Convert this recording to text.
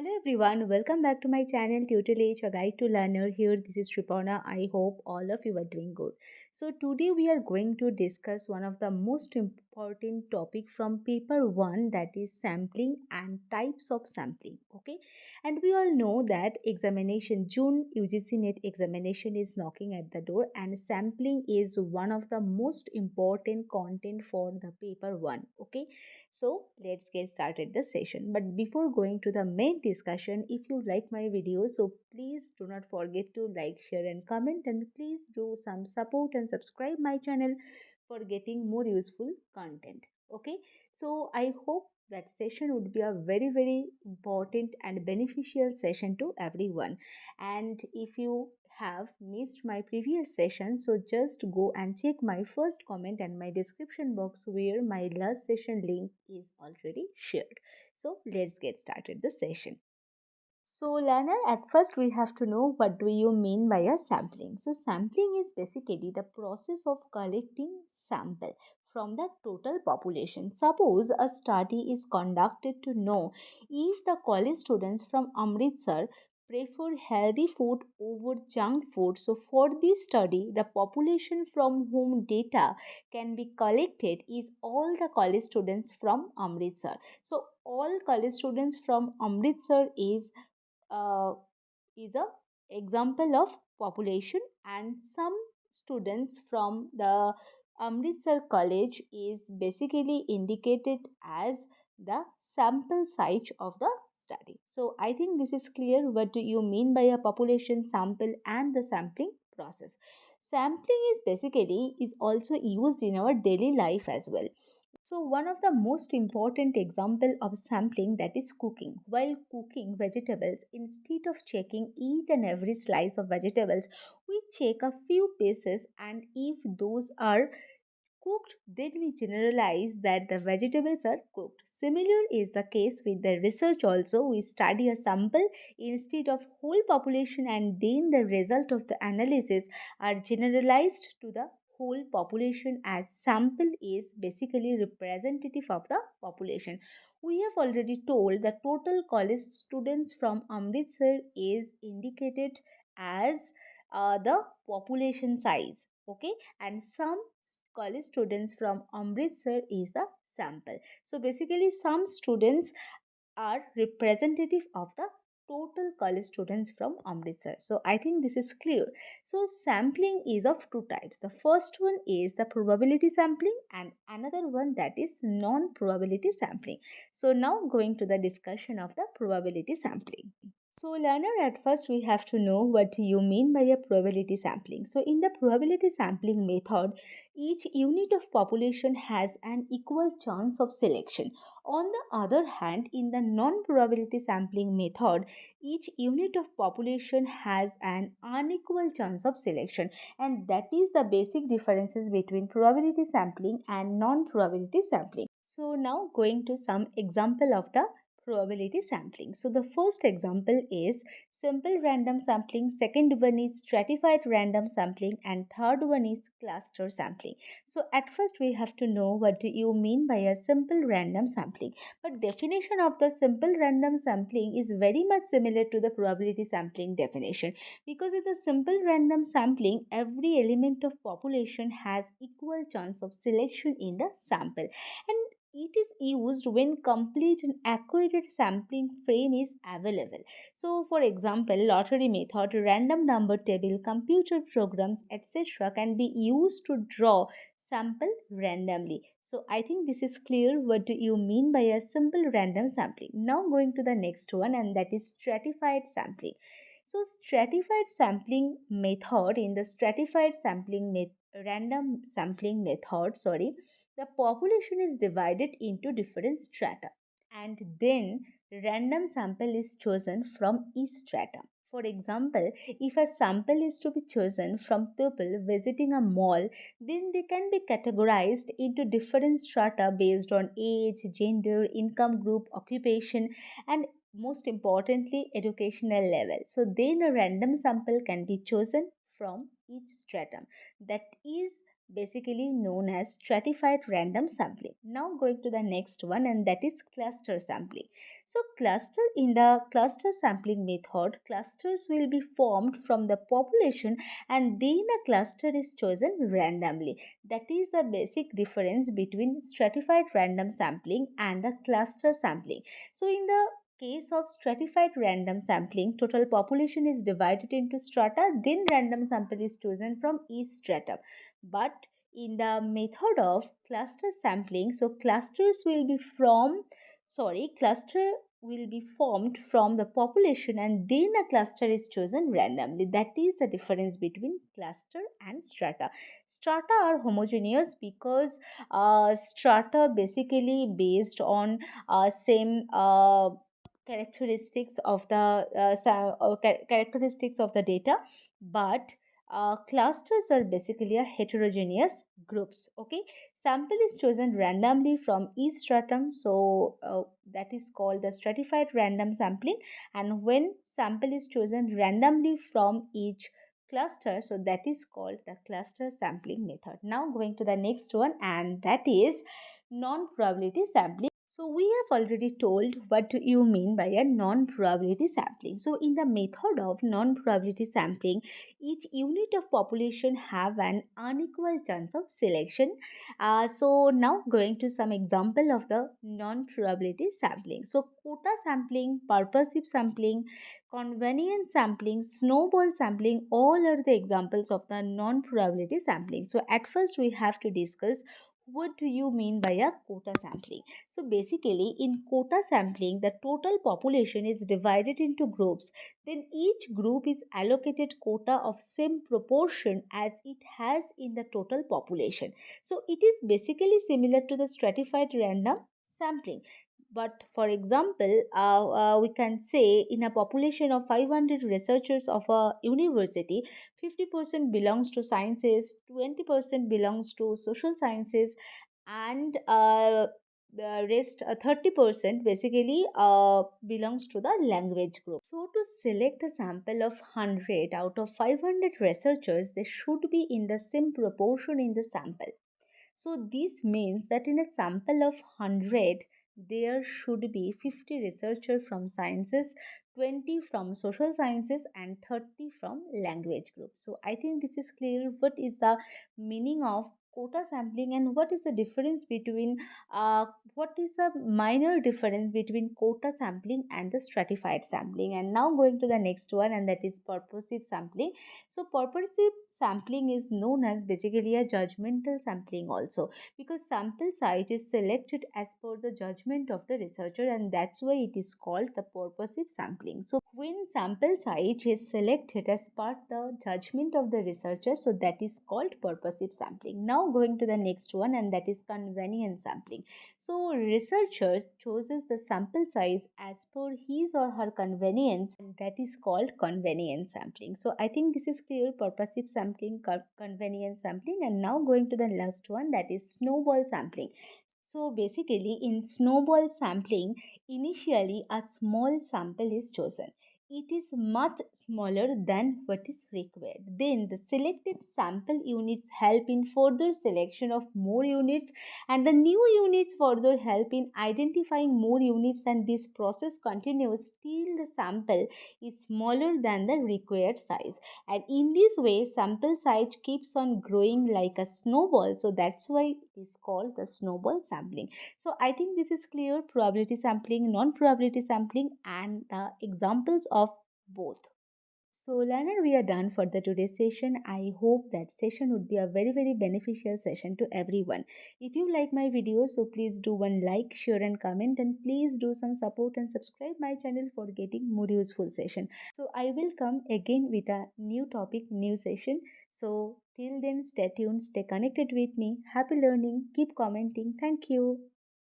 Hello everyone, welcome back to my channel Tutelage, a guide to learner. Here, this is Sriparna. I hope all of you are doing good. So today we are going to discuss one of the most important topic from paper 1, that is sampling and types of sampling. Okay, and we all know that examination June UGC Net examination is knocking at the door, and sampling is one of the most important content for the paper 1. Okay, so let's get started the session. But before going to the main discussion, if you like my video, so please do not forget to like, share and comment, and please do some support and subscribe my channel for getting more useful content. Okay, so I hope that session would be a very important and beneficial session to everyone. And if you have missed my previous session, so just go and check my first comment and my description box where my last session link is already shared. So let's get started the session. So learner, at first we have to know what do you mean by a sampling. So sampling is basically the process of collecting sample from the total population. Suppose a study is conducted to know if the college students from Amritsar prefer healthy food over junk food. So for this study, the population from whom data can be collected is all the college students from Amritsar. So all college students from Amritsar uh, is a example of population, and some students from the Amritsar college is basically indicated as the sample size of the study. So I think this is clear what do you mean by a population sample and the sampling process. Sampling is basically is also used in our daily life as well. So one of the most important example of sampling, that is cooking. While cooking vegetables, instead of checking each and every slice of vegetables, we check a few pieces, and if those are cooked, then we generalize that the vegetables are cooked. Similar is the case with the research also. We study a sample instead of whole population, and then the result of the analysis are generalized to the whole population, as sample is basically representative of the population. We have already told the total college students from Amritsar is indicated as the population size. Okay, and some college students from Amritsar is a sample. So basically some students are representative of the total college students from Amritsar. So I think this is clear. So sampling is of two types. The first one is the probability sampling, and another one that is non-probability sampling. So now going to the discussion of the probability sampling. So learner, at first we have to know what do you mean by a probability sampling. So in the probability sampling method, each unit of population has an equal chance of selection. On the other hand, in the non-probability sampling method, each unit of population has an unequal chance of selection, and that is the basic differences between probability sampling and non-probability sampling. So now going to some example of the probability sampling. So the first example is simple random sampling, second one is stratified random sampling, and third one is cluster sampling. So at first we have to know what do you mean by a simple random sampling. But definition of the simple random sampling is very much similar to the probability sampling definition, because in the simple random sampling every element of population has equal chance of selection in the sample, and it is used when complete and accurate sampling frame is available. So for example, lottery method, random number table, computer programs, etc. can be used to draw sample randomly. So I think this is clear what do you mean by a simple random sampling. Now going to the next one, and that is stratified sampling. So stratified sampling method, in the stratified sampling random sampling method, sorry, the population is divided into different strata, and then random sample is chosen from each strata. For example, if a sample is to be chosen from people visiting a mall, then they can be categorized into different strata based on age, gender, income group, occupation, and most importantly, educational level. So then a random sample can be chosen from each stratum. That is basically known as stratified random sampling. Now going to the next one, and that is cluster sampling. So cluster in the cluster sampling method, clusters will be formed from the population and then a cluster is chosen randomly. That is the basic difference between stratified random sampling and the cluster sampling. So in the case of stratified random sampling, total population is divided into strata, then random sample is chosen from each strata. But in the method of cluster sampling, so cluster will be formed from the population and then a cluster is chosen randomly. That is the difference between cluster and strata. Strata are homogeneous because strata basically based on same characteristics of the characteristics of the data, but clusters are basically a heterogeneous groups. Okay, sample is chosen randomly from each stratum, so that is called the stratified random sampling. And when sample is chosen randomly from each cluster, so that is called the cluster sampling method. Now going to the next one, and that is non-probability sampling. So we have already told what do you mean by a non-probability sampling. So in the method of non-probability sampling, each unit of population have an unequal chance of selection. So now going to some example of the non-probability sampling. So quota sampling, purposive sampling, convenience sampling, snowball sampling, all are the examples of the non-probability sampling. So at first we have to discuss what do you mean by a quota sampling. So basically in quota sampling, the total population is divided into groups, then each group is allocated quota of same proportion as it has in the total population. So it is basically similar to the stratified random sampling. But for example, we can say in a population of 500 researchers of a university, 50% belongs to sciences, 20% belongs to social sciences, and the rest 30% basically belongs to the language group. So to select a sample of 100 out of 500 researchers, they should be in the same proportion in the sample. So this means that in a sample of 100, there should be 50 researchers from sciences, 20 from social sciences, and 30 from language groups. So I think this is clear what is the meaning of quota sampling and what is the difference between what is the minor difference between quota sampling and the stratified sampling. And now going to the next one, and that is purposive sampling. So purposive sampling is known as basically a judgmental sampling also, because sample size is selected as per the judgment of the researcher, and that's why it is called the purposive sampling. So when sample size is selected as per the judgment of the researcher, so that is called purposive sampling. Now going to the next one, and that is convenience sampling. So researchers chooses the sample size as per his or her convenience, and that is called convenience sampling. So I think this is clear, purposive sampling, convenience sampling. And now going to the last one, that is snowball sampling. So basically in snowball sampling, initially a small sample is chosen. It is much smaller than what is required. Then the selected sample units help in further selection of more units, and the new units further help in identifying more units, and this process continues till the sample is smaller than the required size. And in this way sample size keeps on growing like a snowball, so that's why it is called the snowball sampling. So I think this is clear, probability sampling, non-probability sampling, and the examples of both. So learner, we are done for the today's session. I hope that session would be a very beneficial session to everyone. If you like my videos, so please do one like, share and comment, and please do some support and subscribe my channel for getting more useful session. So I will come again with a new topic, new session. So till then, stay tuned, stay connected with me. Happy learning, keep commenting. Thank you.